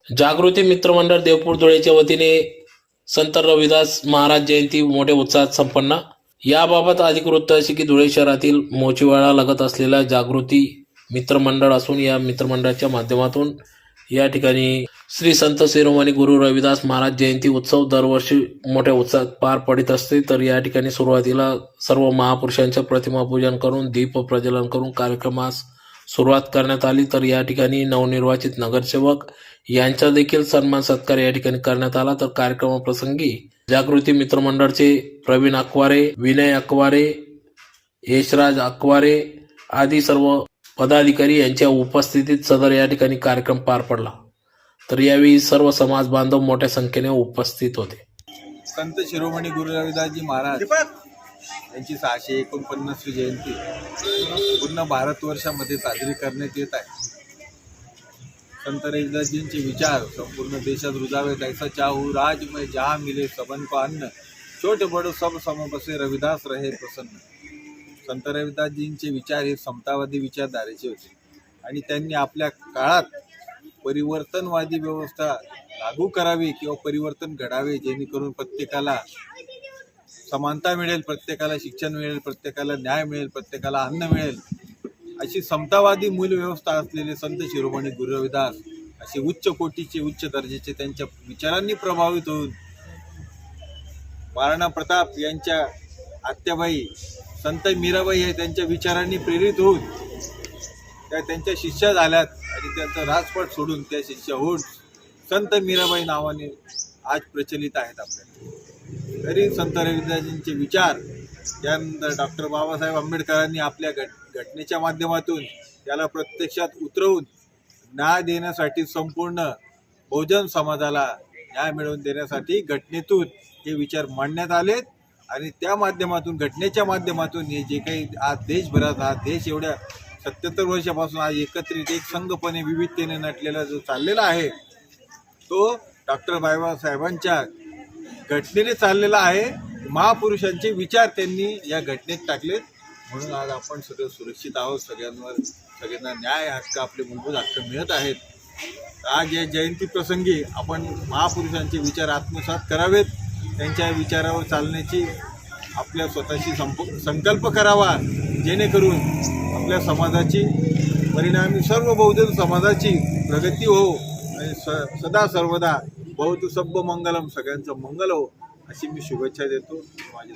जागृती मित्रमंडळ देवपूर धुळेच्या वतीने संत रविदास महाराज जयंती मोठ्या उत्साहात संपन्न। याबाबत अधिक वृत्त असे की धुळे शहरातील मोचीवाडा लगत असलेला जागृती मित्रमंडळ असून या मित्रमंडळाच्या माध्यमातून या ठिकाणी श्री संत शिरोमणी गुरु रविदास महाराज जयंती उत्सव दरवर्षी मोठ्या उत्साहात पार पडत असते। तर या ठिकाणी सुरुवातीला सर्व महापुरुषांच्या प्रतिमा पूजन करून दीप प्रज्वलन करून कार्यक्रमास सुरुवात करण्यात आली। तर या ठिकाणी नवनिर्वाचित नगरसेवक यांचा देखील सन्मान सत्कार या ठिकाणी करण्यात आला। तर कार्यक्रमाप्रसंगी जागृती मित्रमंडळचे प्रवीण अकवारे, विनय अकवारे, यशराज अकवारे आदी सर्व पदाधिकारी यांच्या उपस्थितीत सदर या ठिकाणी कार्यक्रम पार पडला। तर यावेळी सर्व समाज बांधव मोठ्या संख्येने उपस्थित होते। संत शिरोमणी गुरु रविदासजी महाराज यांची 649वी जयंती पूर्ण भारतवर्षामध्ये साजरी करण्यात येत आहे। संत रविदासजींचे विचार संपूर्ण देशात रुजावेत ऐसा चाहू राज में जहाँ मिले सबन को अन्न, छोटे बड़ो सब सम बसे रविदास रहे प्रसन्न। संत रविदासजींचे विचार हे समतावादी विचारधारेचे होते आणि त्यांनी आपल्या काळात परिवर्तनवादी व्यवस्था लागू करावी किंवा परिवर्तन घडावे, जेणेकरून प्रत्येकाला समानता मिळेल, प्रत्येकाला शिक्षण मिळेल, प्रत्येकाला न्याय मिळेल, प्रत्येकाला अन्न मिळेल, अशी समतावादी मूलव्यवस्था असलेले संत शिरोमणी गुरु रविदास असे उच्च कोटीचे उच्च दर्जाचे त्यांच्या विचारांनी प्रभावित होऊन महाराणा प्रताप यांच्या आत्याबाई संत मीराबाई हे त्यांच्या विचारांनी प्रेरित होऊन त्या त्यांच्या शिष्या झाल्यात आणि त्यांचं राजपाट सोडून त्या शिष्या होऊन संत मीराबाई नावाने आज प्रचलित आहेत आपल्याला। तरी संत रविदासजींचे विचार त्यानंतर डॉक्टर बाबासाहेब आंबेडकरांनी आपल्या घटनेच्या माध्यमातून त्याला प्रत्यक्षात उतरवून न्याय देण्यासाठी, संपूर्ण बहुजन समाजाला न्याय मिळवून देण्यासाठी घटनेतून हे विचार मांडण्यात आलेत आणि त्या माध्यमातून, घटनेच्या माध्यमातून हे जे काही आज देशभरात, हा देश एवढ्या 77 वर्षापासून आज एकत्रित एक संघपणे विविधतेने नटलेला जो चाललेला आहे तो डॉक्टर बाबासाहेबांच्या घटनेने चाललेला आहे। महापुरुषांचे विचार त्यांनी या घटनेत टाकलेत, म्हणून आज आपण सगळं सुरक्षित आहोत, सगळ्यांना न्याय हक्क, आपले मूलभूत हक्क मिळत आहेत। आज या जयंती प्रसंगी आपण महापुरुषांचे विचार आत्मसात करावेत, त्यांच्या विचारावर चालण्याची आपल्या स्वतःशी संकल्प करावा, जेणेकरून आपल्या समाजाची, परिणामी सर्व बहुजन समाजाची प्रगती हो आणि सदा सर्वदा बहुत सब मंगलम, सगळ्यांचं मंगल हो अशी मी शुभेच्छा देतो। माझे